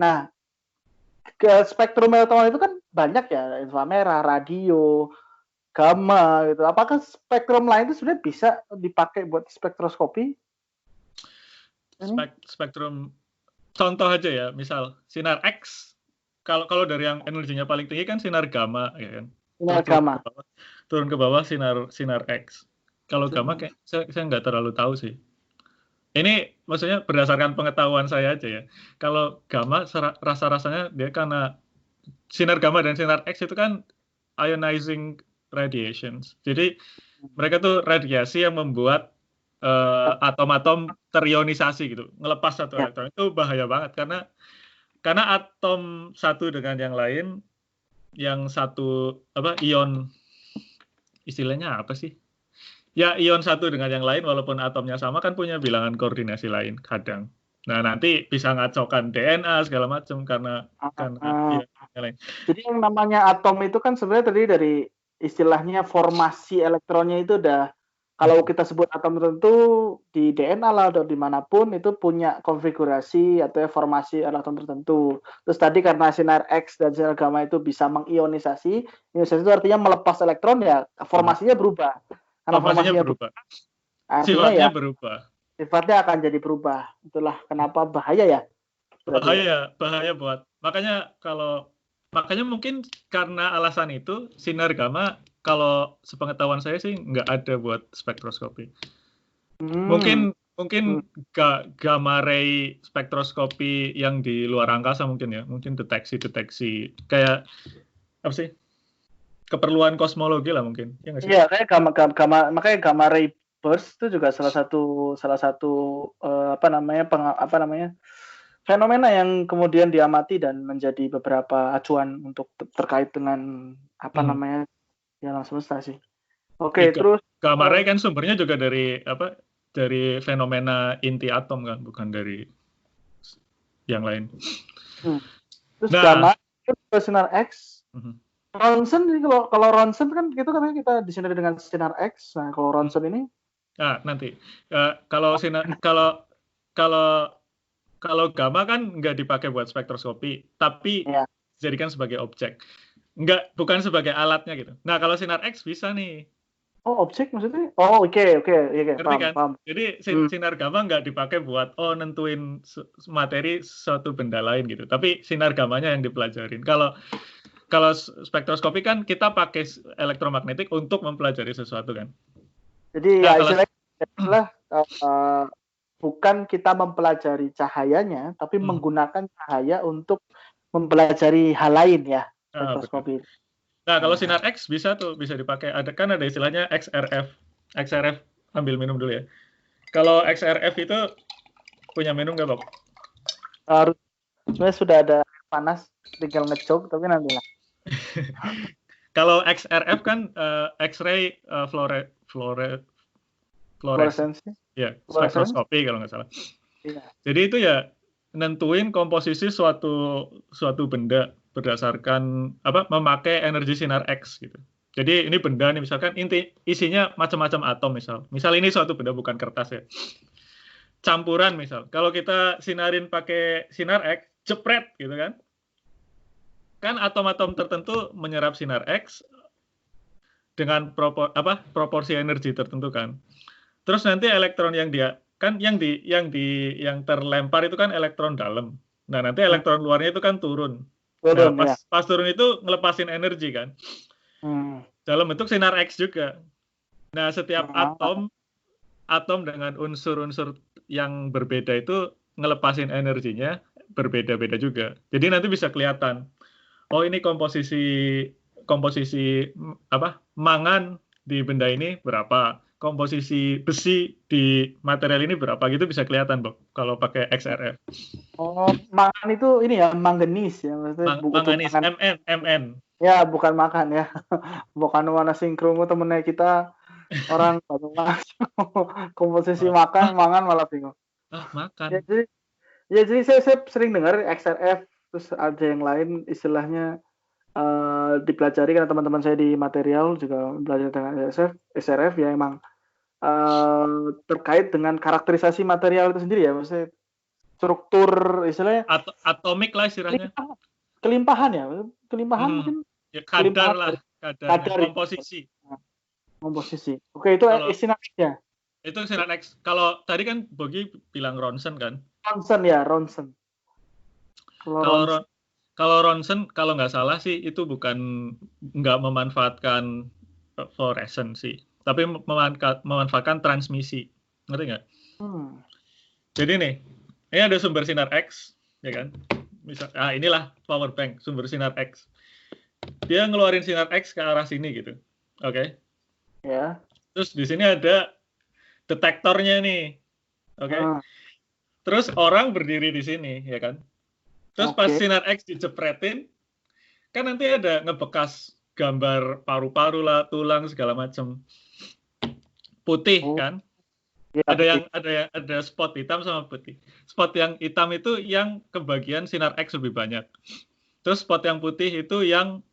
Nah, spektrum elektromagnetik itu kan banyak ya, inframerah, radio, gamma gitu. Apakah spektrum lain itu sebenarnya bisa dipakai buat spektroskopi? Spektrum contoh aja ya, misal sinar X. Kalau dari yang energinya paling tinggi kan sinar gamma, ya kan. Sinar gamma. Turun ke bawah sinar X. Kalau gamma kayak saya nggak terlalu tahu sih. Ini maksudnya berdasarkan pengetahuan saya aja ya. Kalau gamma rasa-rasanya dia karena sinar gamma dan sinar X itu kan ionizing radiations. Jadi mereka tuh radiasi yang membuat atom-atom terionisasi gitu, ngelepas satu elektron. Itu bahaya banget karena atom satu dengan yang lain, yang satu ion, istilahnya apa sih? Ya, ion satu dengan yang lain walaupun atomnya sama kan punya bilangan koordinasi lain kadang. Nah, nanti bisa ngacaukan DNA segala macam karena ion yang lain. Jadi yang namanya atom itu kan sebenarnya tadi dari istilahnya formasi elektronnya itu udah, kalau kita sebut atom tertentu di DNA lah atau dimanapun itu punya konfigurasi atau formasi elektron tertentu. Terus tadi karena sinar X dan sinar gamma itu bisa mengionisasi, ionisasi itu artinya melepas elektron ya, formasinya berubah. Karena formasinya berubah, artinya sifatnya ya berubah. Sifatnya akan jadi berubah. Itulah kenapa bahaya ya. Bahaya buat. Makanya mungkin karena alasan itu sinar gamma kalau sepengetahuan saya sih nggak ada buat spektroskopi. Mungkin gamma ray spektroskopi yang di luar angkasa mungkin ya, mungkin deteksi kayak apa sih, keperluan kosmologi lah mungkin. Iya, kayak makanya gamma ray burst itu juga salah satu fenomena yang kemudian diamati dan menjadi beberapa acuan untuk terkait dengan di alam semesta sih. Oke, terus gamma ray kan sumbernya juga dari fenomena inti atom kan, bukan dari yang lain. Terus gamma itu sinar X. Ronsen, kalau Ronsen kan kita disinari dengan sinar X. Nah, kalau Ronsen ini nanti kalau gamma kan nggak dipakai buat spektroskopi, tapi dijadikan sebagai objek. Bukan sebagai alatnya gitu. Nah, kalau sinar X bisa nih. Oh, objek maksudnya? Oh, oke. Ngerti kan? Paham. Jadi sinar gamma nggak dipakai buat nentuin materi suatu benda lain gitu. Tapi sinar gammanya yang dipelajarin. Kalau spektroskopi kan kita pakai elektromagnetik untuk mempelajari sesuatu kan. Jadi ya istilahnya bukan kita mempelajari cahayanya, tapi menggunakan cahaya untuk mempelajari hal lain ya, spektroskopi. Nah, kalau sinar X bisa dipakai. Ada istilahnya XRF. XRF, ambil minum dulu ya. Kalau XRF itu punya minum nggak, Bob? Sebenarnya sudah ada panas, tinggal ngecok, tapi nanti lah. Kalau XRF kan X-ray fluorescensi. Ya, spektroskopi kalau nggak salah. Iya. Jadi itu ya nentuin komposisi suatu benda berdasarkan memakai energi sinar X gitu. Jadi ini benda nih misalkan isinya macam-macam atom misal ini suatu benda bukan kertas ya. Campuran misal. Kalau kita sinarin pakai sinar X, jepret gitu kan. Kan atom-atom tertentu menyerap sinar X dengan proporsi energi tertentu kan. Terus nanti elektron yang terlempar itu kan elektron dalam. Nah, nanti elektron luarnya itu kan turun. Nah, pas turun itu ngelepasin energi kan. Dalam bentuk sinar X juga. Nah, setiap atom dengan unsur-unsur yang berbeda itu ngelepasin energinya berbeda-beda juga. Jadi nanti bisa kelihatan. Oh, ini komposisi mangan di benda ini berapa, komposisi besi di material ini berapa, gitu bisa kelihatan, Bob, kalau pakai XRF. Oh, mangan itu ini ya, manganis ya, maksudnya manganis, Mn. Ya, bukan makan ya. Bukan warna sinkronmu temennya kita orang Banyumas. Komposisi mangan malah bingung. Makan. Jadi saya sering dengar XRF, terus ada yang lain istilahnya dipelajari karena teman-teman saya di material juga belajar dengan SRF ya emang terkait dengan karakterisasi material itu sendiri ya, maksudnya struktur istilahnya atomik lah istilahnya. Kelimpahan mungkin ya kadar lah, kadarnya, komposisi. Oke, itu sinar X-nya. Itu sinar X. Kalau tadi kan Bogi bilang Ronsen kan? Ronsen. Kalau Ronsen, kalau nggak salah sih itu nggak memanfaatkan fluoresensi, tapi memanfaatkan transmisi. Ngerti nggak? Jadi nih, ini ada sumber sinar X, ya kan? Inilah power bank, sumber sinar X. Dia ngeluarin sinar X ke arah sini gitu. Oke? Ya. Terus di sini ada detektornya nih. Oke? Terus orang berdiri di sini, ya kan? Terus pas sinar X dijepretin, kan nanti ada ngebekas gambar paru-paru lah, tulang segala macam. Putih kan? Ya, ada spot hitam sama putih. Spot yang hitam itu yang kebagian sinar X lebih banyak. Terus spot yang putih itu yang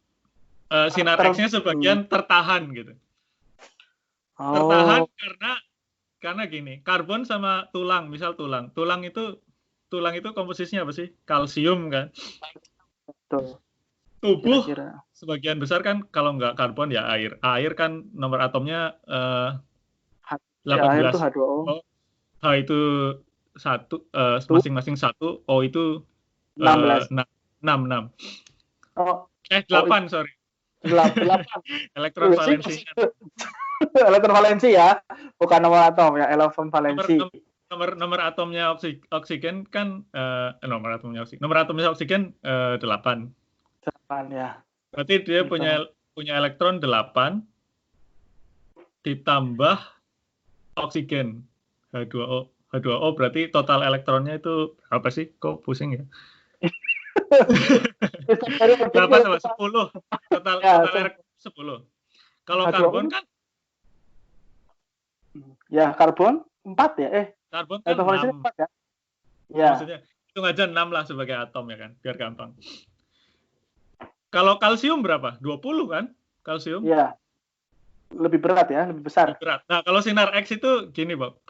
sinar X-nya sebagian tertahan gitu. Tertahan karena gini, karbon sama tulang, misal tulang itu komposisinya apa sih? Kalsium kan? Betul. Tubuh sebagian besar kan kalau nggak karbon ya air. Air kan nomor atomnya 18. Air itu H2O. H itu 1, masing-masing 1, O itu 16. 6. 8, sorry. 8. Elektron valensi. Elektron valensi ya, bukan nomor atom ya, elektron valensi. Nomor atomnya oksigen kan nomor atomnya oksigen 8. 8 ya. Berarti dia punya elektron 8 ditambah oksigen H2O berarti total elektronnya itu apa sih? Kok pusing ya? 8 sama 10. Total elektron 10. Kalau karbon kan? Ya, karbon 4 ya? Karbon kan 6. 4 ya? Ya. Maksudnya hitung aja 6 lah sebagai atom ya kan, biar gampang. Kalau kalsium berapa? 20 kan? Kalsium? Iya. Lebih berat ya, lebih besar. Lebih berat. Nah, kalau sinar X itu gini, Bob.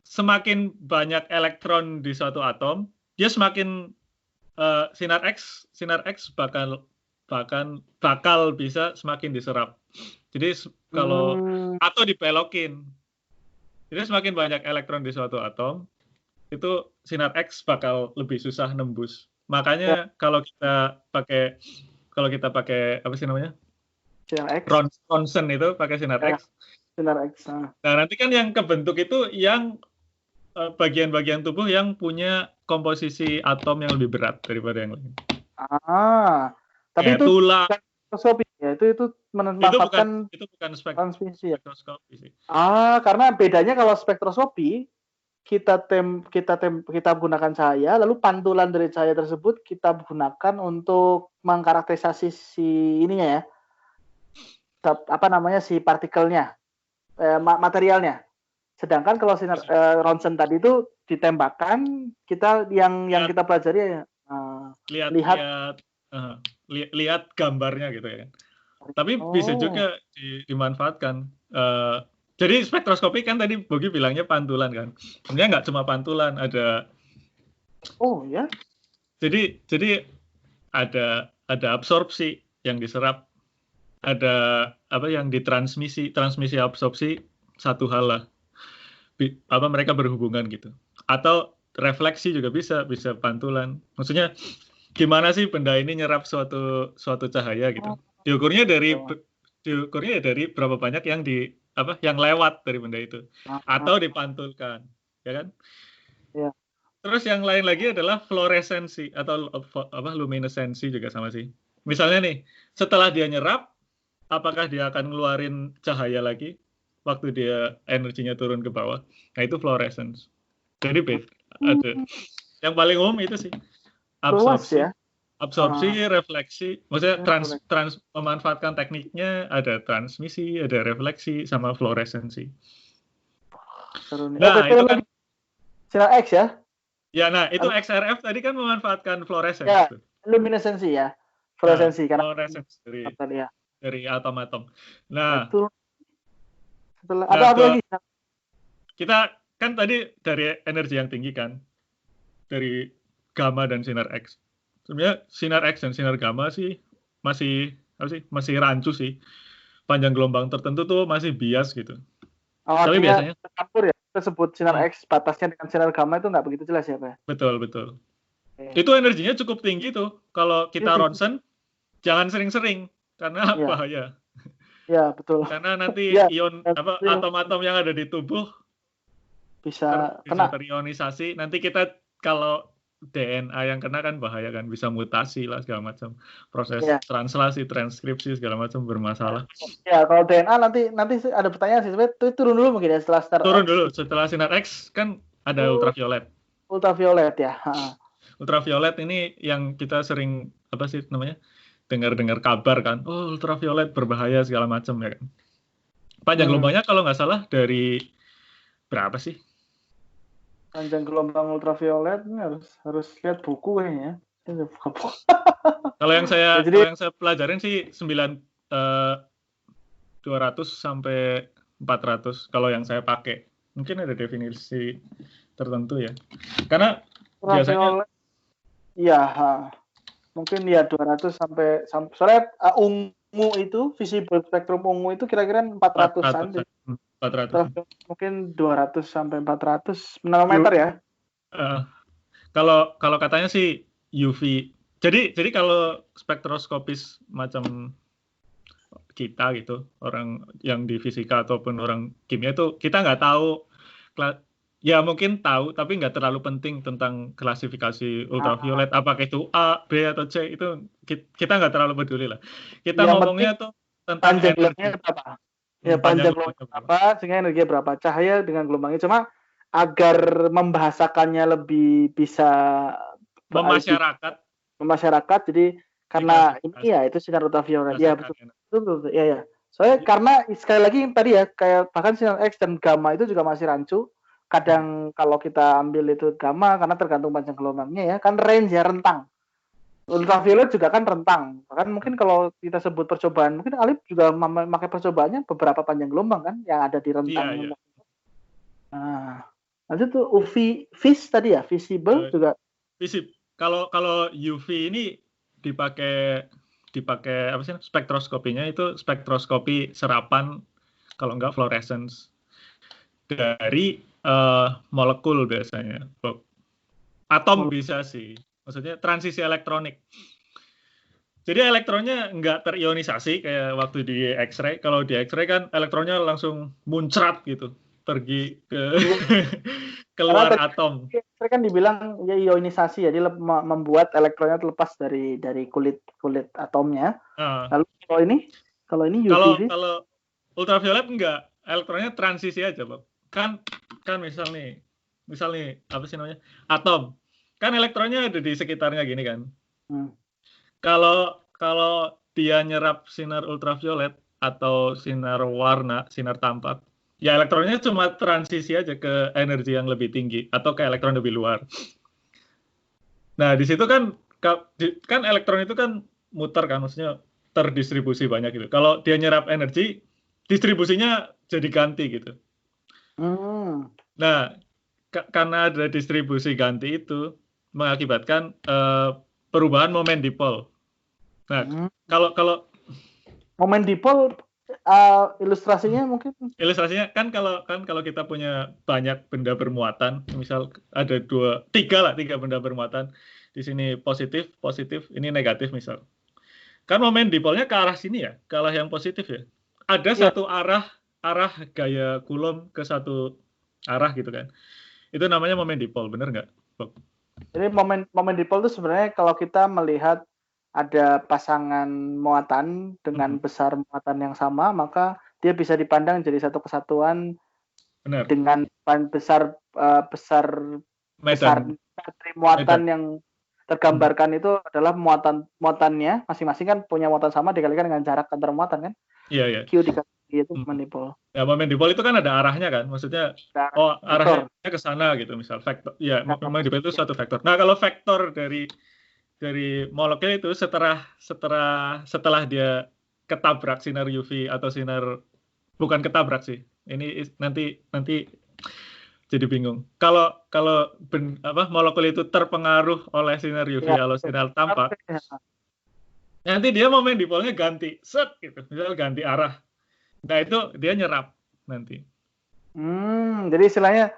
Semakin banyak elektron di suatu atom, dia semakin sinar X bakal bisa semakin diserap. Jadi kalau atau dibelokin. Jadi semakin banyak elektron di suatu atom, itu sinar X bakal lebih susah nembus. Makanya kalau kita pakai apa sih namanya? Sinar X. Ronsen itu pakai sinar X. Sinar X. Nah, nanti kan yang kebentuk itu yang bagian-bagian tubuh yang punya komposisi atom yang lebih berat daripada yang lain. Tapi itu tulang. Spektroskopi ya, itu memanfaatkan itu bukan transmisi ya. Spektroskopi sih. Karena bedanya kalau spektroskopi kita gunakan cahaya, lalu pantulan dari cahaya tersebut kita gunakan untuk mengkarakterisasi si ininya ya, apa namanya si partikelnya, materialnya. Sedangkan kalau sinar Ronsen tadi itu ditembakkan, kita yang kita pelajari lihat gambarnya gitu ya. Tapi bisa juga dimanfaatkan. Jadi spektroskopi kan tadi Bogi bilangnya pantulan kan. Sebenarnya nggak cuma pantulan, ada. Oh ya. Jadi ada absorpsi yang diserap, ada apa yang ditransmisi, transmisi absorpsi satu hal lah. Mereka berhubungan gitu. Atau refleksi juga bisa pantulan. Maksudnya gimana sih benda ini nyerap suatu cahaya gitu. Diukurnya dari berapa banyak yang yang lewat dari benda itu atau dipantulkan, ya kan? Ya. Terus yang lain lagi adalah fluoresensi atau luminesensi juga sama sih. Misalnya nih, setelah dia nyerap, apakah dia akan ngeluarin cahaya lagi waktu dia energinya turun ke bawah? Nah, itu fluorescence. Jadi ada yang paling umum itu sih. Absorpsi, refleksi, maksudnya memanfaatkan tekniknya ada transmisi, ada refleksi, sama fluoresensi. Nah, itu kan sinar X ya? Ya, nah itu XRF tadi kan memanfaatkan fluoresensi. Ya, luminesensi ya, fluoresensi karena fluoresensi dari atom-atom. Nah, setelah ada apa lagi? Kita kan tadi dari energi yang tinggi kan. dari gamma dan sinar X. Sebenarnya sinar X dan sinar gamma sih masih rancu sih. Panjang gelombang tertentu tuh masih bias gitu. Oh, Tapi artinya biasanya tercampur ya. Kita sebut sinar X batasnya dengan sinar gamma itu nggak begitu jelas ya, Pak? betul. Itu energinya cukup tinggi tuh. Kalau kita ronsen, jangan sering-sering karena Ya, bahaya. ya betul. Karena nanti Ya, atom-atom yang ada di tubuh bisa bisa kena. terionisasi. Nanti kita kalau DNA yang kena kan bahaya kan, bisa mutasi lah segala macam. Proses Ya. translasi, transkripsi segala macam bermasalah. Ya, kalau DNA nanti ada pertanyaan sih, sebenarnya turun dulu mungkin ya setelah sinar Turun X. dulu setelah sinar X kan ada ultraviolet. Ultraviolet ya. Ultraviolet ini yang kita sering apa sih namanya? Dengar-dengar kabar kan. Oh, ultraviolet berbahaya segala macam ya kan. Panjang gelombangnya kalau nggak salah dari berapa sih? Panjang gelombang ultraviolet ini harus lihat buku kayaknya. Kalau yang saya pelajarin sih 200 sampai 400 kalau yang saya pakai. Mungkin ada definisi tertentu ya. Karena biasanya iya, mungkin ya 200 sampai soalnya ungu itu visible spektrum ungu itu kira-kira 400-an. 400. Mungkin 200 sampai 400 nanometer ya. Kalau katanya sih UV. Jadi kalau spektroskopis macam kita gitu, orang yang di fisika ataupun orang kimia itu kita nggak tahu, ya mungkin tahu tapi nggak terlalu penting tentang klasifikasi ultraviolet, apakah itu A, B atau C, itu kita nggak terlalu peduli lah. Kita ngomongnya tuh tentang panjang energi. gelombangnya berapa? Ya, panjang gelombangnya berapa, sehingga energinya berapa. Cahaya dengan gelombangnya, cuma agar membahasakannya lebih bisa memasyarakat, jadi karena ini ya itu sinar ultraviolet. Ya betul. Ya. Soalnya karena sekali lagi tadi ya, kayak bahkan sinar X dan gamma itu juga masih rancu. Kadang kalau kita ambil itu gamma karena tergantung panjang gelombangnya ya, kan range ya, rentang. Ultraviolet juga kan rentang. Bahkan mungkin kalau kita sebut percobaan, mungkin Alif juga memakai percobaannya beberapa panjang gelombang kan yang ada di rentang. Iya. Nah, lanjut tuh UV vis tadi ya, visible juga. Kalau UV ini dipakai apa sih spektroskopinya itu spektroskopi serapan, kalau enggak fluorescence dari molekul biasanya. Atom bisa sih, maksudnya transisi elektronik. Jadi elektronnya nggak terionisasi kayak waktu di X-ray. Kalau di X-ray kan elektronnya langsung muncrat gitu, pergi ke keluar atom. X-ray kan dibilang ya ionisasi, jadi membuat elektronnya terlepas dari kulit atomnya. Lalu kalau ini UV. Kalau ultraviolet enggak, elektronnya transisi aja, Bob. Kan misal nih apa sih namanya? Atom. Kan elektronnya ada di sekitarnya gini kan. Kalau dia nyerap sinar ultraviolet atau sinar warna, sinar tampak, ya elektronnya cuma transisi aja ke energi yang lebih tinggi atau ke elektron lebih luar. Nah, di situ kan elektron itu kan muter kan, maksudnya terdistribusi banyak gitu. Kalau dia nyerap energi, distribusinya jadi ganti gitu. Nah, karena ada distribusi ganti itu mengakibatkan perubahan momen dipol. Nah, kalau momen dipol ilustrasinya mungkin. Ilustrasinya kan kalau kita punya banyak benda bermuatan, misal ada tiga benda bermuatan, di sini positif, ini negatif misal. Kan momen dipolnya ke arah sini ya, ke arah yang positif ya. Ada satu arah gaya Coulomb ke satu arah gitu kan. Itu namanya momen dipol, bener nggak, Bob? Jadi momen dipol itu sebenarnya kalau kita melihat ada pasangan muatan dengan besar muatan yang sama, maka dia bisa dipandang jadi satu kesatuan. Benar. Dengan besar muatan yang tergambarkan itu adalah muatannya masing-masing kan punya muatan sama dikalikan dengan jarak antar muatan kan. Iya. Q dikali itu momen dipol. Ya, momen dipol itu kan ada arahnya kan, maksudnya arahnya ke sana gitu, misal vektor. Ya, momen dipol itu suatu vektor. Nah, kalau vektor dari molekul itu setelah dia ketabrak sinar UV atau bukan ketabrak sih. Ini nanti jadi bingung. Kalau molekul itu terpengaruh oleh sinar UV Ya, atau sinar tampak, ya. nanti dia mau main dipolnya ganti, set gitu, misal ganti arah. Nah itu dia nyerap nanti. Jadi istilahnya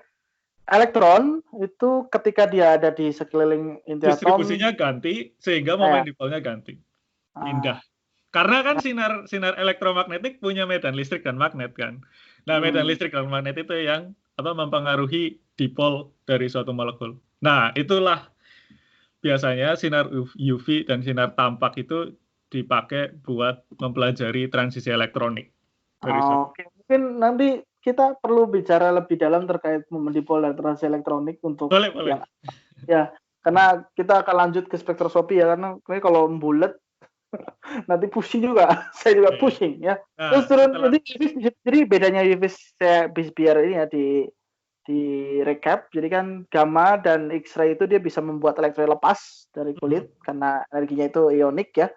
elektron itu ketika dia ada di sekeliling inti atom, Distribusinya ganti sehingga momen dipolnya ganti. Pindah. Karena kan sinar elektromagnetik punya medan listrik dan magnet kan. Nah, medan listrik dan magnet itu yang mempengaruhi dipol dari suatu molekul. Nah, itulah biasanya sinar UV dan sinar tampak itu dipakai buat mempelajari transisi elektronik. Oke, mungkin nanti kita perlu bicara lebih dalam terkait momen dipol dan transisi elektronik untuk boleh. yang ya, karena kita akan lanjut ke spektroskopi ya, karena kalau bulat nanti pusing juga, saya juga pusing ya. Nah, Terus turun jadi bedanya UV saya biar ini ya di recap. Jadi kan gamma dan X-ray itu dia bisa membuat elektron lepas dari kulit karena energinya itu ionik ya.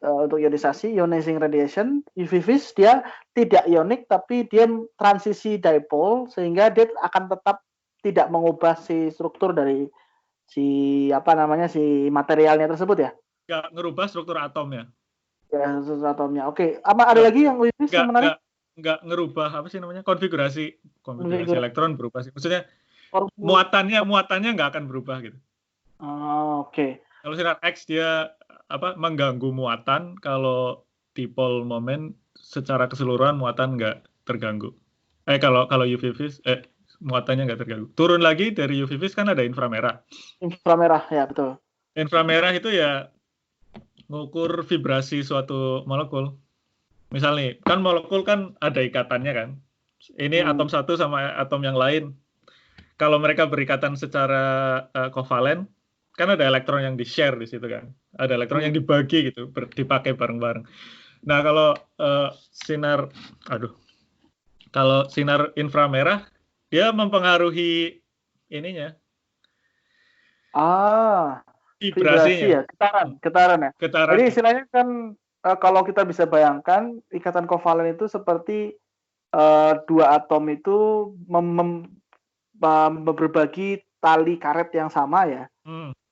Untuk ionisasi, ionizing radiation. UV vis dia tidak ionik tapi dia transisi dipole sehingga dia akan tetap tidak mengubah si struktur dari si materialnya tersebut ya. Nggak ngerubah struktur atomnya. Ya, struktur atomnya. Oke. Ada lagi yang UV vis yang menarik? Nggak ngerubah konfigurasi elektron berubah sih. Maksudnya muatannya nggak akan berubah gitu. Oke. Kalau sinar X dia mengganggu muatan, kalau dipol momen secara keseluruhan muatan nggak terganggu. Kalau UV vis muatannya nggak terganggu. Turun lagi dari UV vis kan ada inframerah. Inframerah ya betul. Inframerah itu ya ngukur vibrasi suatu molekul. Misalnya kan molekul kan ada ikatannya kan. Ini atom satu sama atom yang lain. Kalau mereka berikatan secara kovalen, kan ada elektron yang di-share di situ kan. Ada elektron yang dibagi gitu, dipakai bareng-bareng. Nah, kalau sinar inframerah, dia mempengaruhi ininya. Vibrasi ya, getaran ya. Jadi istilahnya kan kalau kita bisa bayangkan, ikatan kovalen itu seperti dua atom itu berbagi tali karet yang sama ya.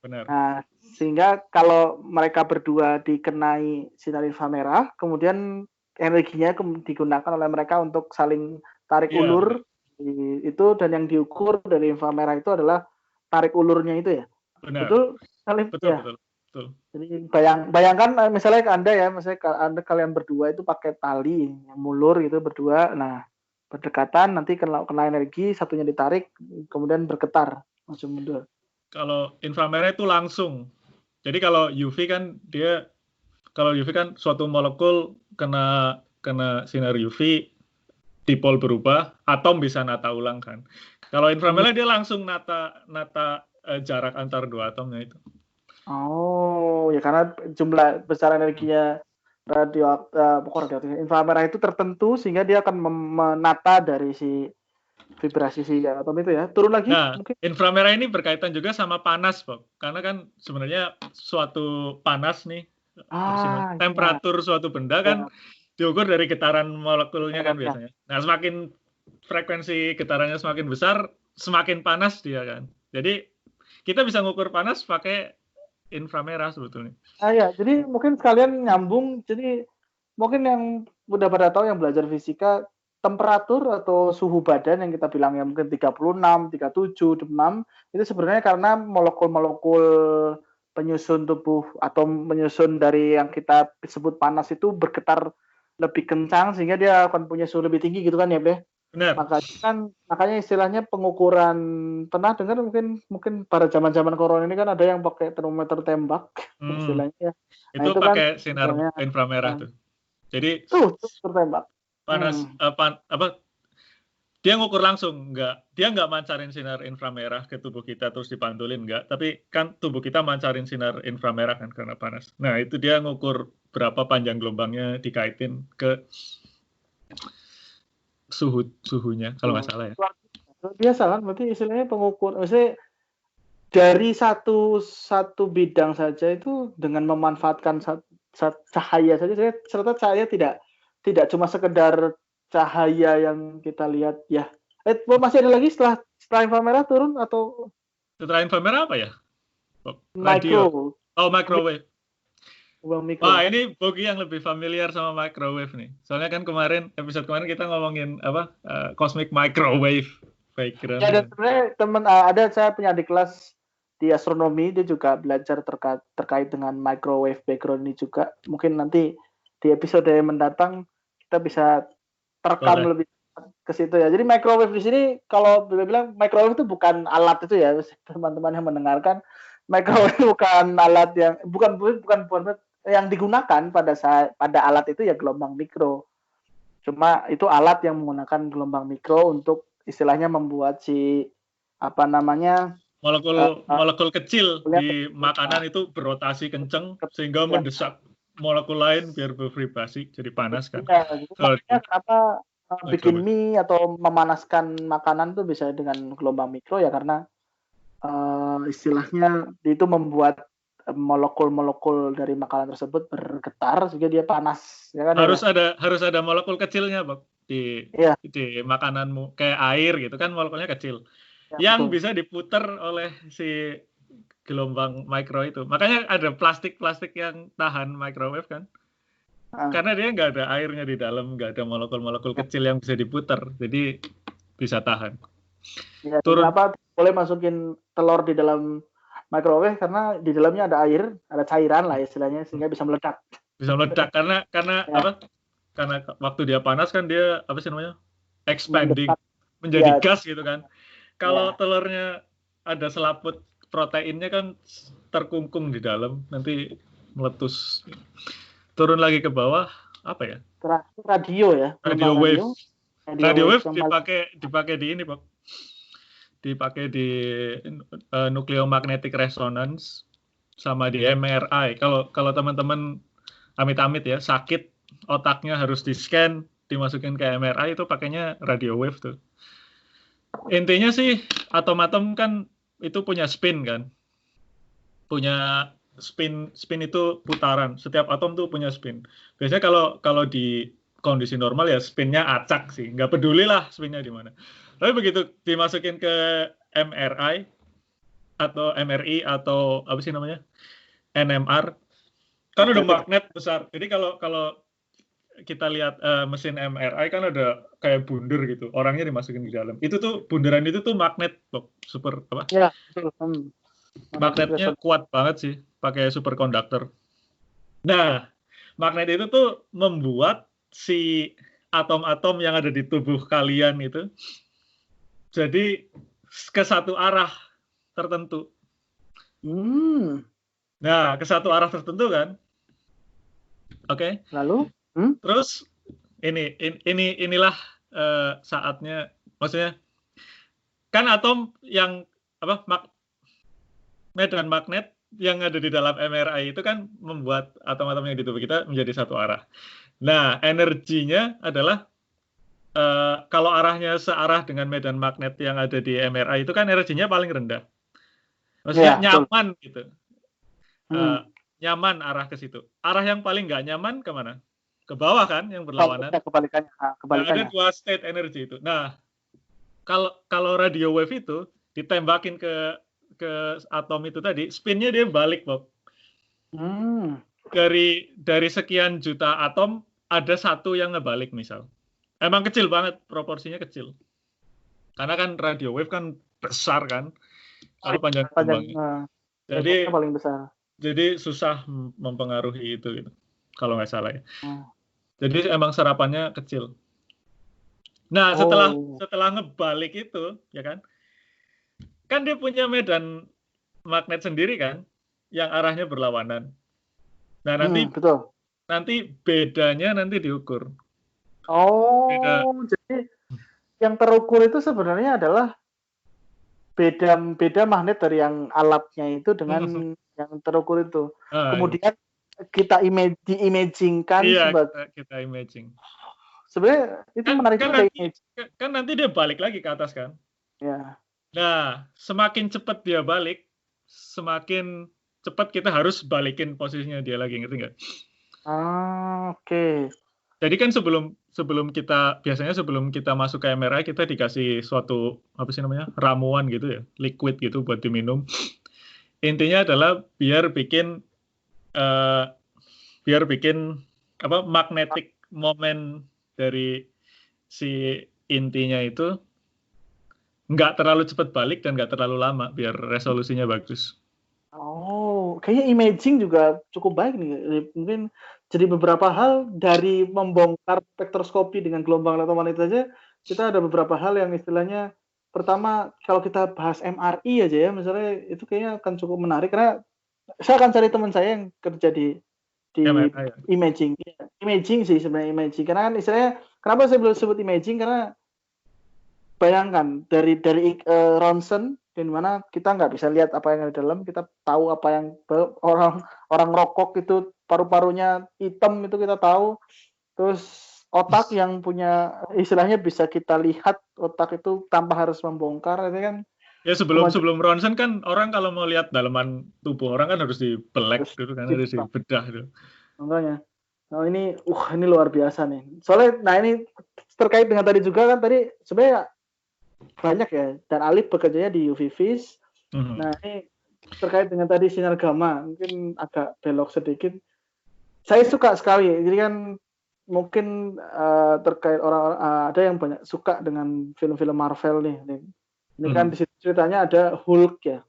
Benar. Nah, sehingga kalau mereka berdua dikenai sinar inframerah, kemudian energinya digunakan oleh mereka untuk saling tarik ulur itu, dan yang diukur dari inframerah itu adalah tarik ulurnya itu ya. Benar. Betul. Jadi bayangkan misalnya kalian berdua itu pakai tali yang mulur gitu berdua, nah berdekatan, nanti kena energi, satunya ditarik, kemudian bergetar langsung mundur. Kalau inframerah itu langsung. Jadi kalau UV kan suatu molekul kena sinar UV, dipol berubah, atom bisa nata ulang kan. Kalau inframerah dia langsung nata jarak antar dua atomnya itu. Oh, ya karena jumlah besar energinya radioaktif inframerah itu tertentu sehingga dia akan menata dari si vibrasi si atom itu ya. Turun lagi. Nah, inframerah ini berkaitan juga sama panas, Bob. Karena kan sebenarnya suatu panas nih, temperatur suatu benda kan diukur dari getaran molekulnya kan biasanya. Nah, semakin frekuensi getarannya semakin besar, semakin panas dia kan. Jadi kita bisa ngukur panas pakai inframerah sebetulnya. Ya, jadi mungkin sekalian nyambung. Jadi mungkin yang udah pada tahu yang belajar fisika, temperatur atau suhu badan yang kita bilang yang mungkin 36, 37, demam, itu sebenarnya karena molekul-molekul penyusun tubuh atau penyusun dari yang kita sebut panas itu bergetar lebih kencang sehingga dia akan punya suhu lebih tinggi gitu kan ya, Beh? Benar. Makanya istilahnya pengukuran, pernah dengar mungkin pada zaman-zaman corona ini kan ada yang pakai termometer tembak istilahnya. Itu pakai sinar inframerah tuh. Jadi tertembak. Panas dia ngukur langsung, dia nggak mancarin sinar inframerah ke tubuh kita terus dipantulin, nggak, tapi kan tubuh kita mancarin sinar inframerah kan karena panas. Nah, itu dia ngukur berapa panjang gelombangnya dikaitin ke suhunya kalau nggak salah ya. Biasa kan, berarti istilahnya pengukur, maksudnya dari satu bidang saja itu dengan memanfaatkan cahaya saja, serta cahaya tidak cuma sekedar cahaya yang kita lihat ya Masih ada lagi setelah infra merah turun atau Setelah infra merah apa ya? Radio. micro? Oh, microwave. Mikro. Wah, ini Bogi yang lebih familiar sama microwave nih. Soalnya kan episode kemarin kita ngomongin apa? Cosmic microwave background. Ya, dan sebenarnya saya punya adik kelas di astronomi, dia juga belajar terkait dengan microwave background ini juga. Mungkin nanti di episode yang mendatang kita bisa terekam lebih ke situ ya. Jadi microwave di sini, kalau bilang microwave itu bukan alat itu ya, teman-teman yang mendengarkan, microwave bukan alat yang bukan yang digunakan pada alat itu ya gelombang mikro. Cuma itu alat yang menggunakan gelombang mikro untuk istilahnya membuat molekul kecil di makanan itu berotasi kenceng sehingga mendesak molekul lain biar bervibrasi jadi panas kan. Ya, gitu. Makanya kenapa bikin mie atau memanaskan makanan tuh bisa dengan gelombang mikro ya, karena istilahnya itu membuat molekul-molekul dari makanan tersebut bergetar sehingga dia panas, ya kan? Harus ada molekul kecilnya, Bob, di makananmu, kayak air gitu kan, molekulnya kecil. Ya, yang betul. Bisa diputar oleh si gelombang mikro itu. Makanya ada plastik yang tahan microwave kan. Karena dia nggak ada airnya di dalam, nggak ada molekul-molekul kecil yang bisa diputar, jadi bisa tahan. Ya, kenapa boleh masukin telur di dalam microwave? Karena di dalamnya ada air, ada cairan lah istilahnya, sehingga bisa meledak. Bisa meledak karena ya. Apa? Karena waktu dia panas kan dia apa sih namanya? Expanding, menjadi gas gitu kan. Kalau telurnya ada selaput proteinnya kan terkungkung di dalam, nanti meletus. Turun lagi ke bawah, apa ya? Radio ya. Radio wave dipakai di ini, Pak. Dipakai di nucleomagnetic resonance sama di MRI. Kalau teman-teman amit-amit ya sakit, otaknya harus di-scan, dimasukin ke MRI, itu pakainya radio wave tuh. Intinya sih atom-atom kan itu punya spin kan. Punya spin itu putaran. Setiap atom tuh punya spin. Biasanya kalau di kondisi normal ya spinnya acak sih. Nggak peduli lah spinnya di mana. Tapi begitu dimasukin ke MRI atau MRI atau apa sih namanya? NMR, kan ada magnet besar. Jadi kalau kita lihat mesin MRI kan ada kayak bunder gitu, orangnya dimasukin di dalam. Itu tuh bunderan itu tuh magnet, super apa? Ya, magnetnya kuat banget sih, pakai superkonduktor. Nah, magnet itu tuh membuat si atom-atom yang ada di tubuh kalian itu jadi ke satu arah tertentu. Nah, ke satu arah tertentu kan? Oke. Lalu? Terus inilah saatnya, maksudnya kan atom yang apa medan magnet yang ada di dalam MRI itu kan membuat atom-atom yang di tubuh kita menjadi satu arah. Nah, energinya adalah kalau arahnya searah dengan medan magnet yang ada di MRI itu kan energinya paling rendah. Maksudnya nyaman gitu. Nyaman arah ke situ. Arah yang paling nggak nyaman kemana? Ke bawah kan, yang berlawanan. Kebalikannya. Nah, ada dua state energi itu. Nah, kalau radio wave itu ditembakin ke atom itu tadi, spinnya dia balik, Bob. Dari sekian juta atom, ada satu yang ngebalik misal. Emang kecil banget, proporsinya kecil. Karena kan radio wave kan besar kan, panjang gelombangnya. Jadi paling besar. Jadi susah mempengaruhi itu gitu, kalau nggak salah ya. Jadi emang serapannya kecil. Nah, setelah ngebalik itu, ya kan dia punya medan magnet sendiri kan, yang arahnya berlawanan. Nah, nanti bedanya nanti diukur. Jadi yang terukur itu sebenarnya adalah beda magnet dari yang alatnya itu dengan yang terukur itu. Kemudian kita diimagingkan sebagai kita imaging. Sebenarnya itu menarik kan nanti dia balik lagi ke atas kan? Ya. Nah, semakin cepat dia balik, semakin cepat kita harus balikin posisinya dia lagi, ngerti nggak? Oke. Jadi kan sebelum kita masuk ke MRI kita dikasih suatu apa sih namanya ramuan gitu ya, liquid gitu buat diminum. Intinya adalah eh, biar bikin apa magnetic moment dari si intinya itu nggak terlalu cepat balik dan nggak terlalu lama biar resolusinya bagus. Oh, kayaknya imaging juga cukup baik nih. Mungkin jadi beberapa hal dari membongkar spektroskopi dengan gelombang elektromagnetik saja, kita ada beberapa hal yang istilahnya pertama kalau kita bahas MRI aja ya, misalnya itu kayaknya akan cukup menarik karena saya akan cari teman saya yang kerja di MRI ya. imaging. Imaging sih sebenarnya imaging. Karena kan istilahnya kenapa saya belum sebut imaging karena bayangkan dari ronsen di mana kita nggak bisa lihat apa yang ada di dalam, kita tahu apa yang orang rokok itu paru-parunya hitam itu kita tahu, terus otak yang punya istilahnya bisa kita lihat otak itu tanpa harus membongkar itu kan Ya sebelum ronsen kan orang kalau mau lihat dalaman tubuh orang kan harus dibelek gitu kan, harus dibedah gitu. Makanya, nah ini luar biasa nih. Soalnya, nah ini terkait dengan tadi juga kan tadi sebenarnya banyak ya, dan Alif bekerjanya di UV-Vis. Nah ini terkait dengan tadi sinar gamma, mungkin agak belok sedikit. Saya suka sekali, jadi kan mungkin terkait orang ada yang banyak suka dengan film-film Marvel nih. Ini kan di situ ceritanya ada Hulk ya,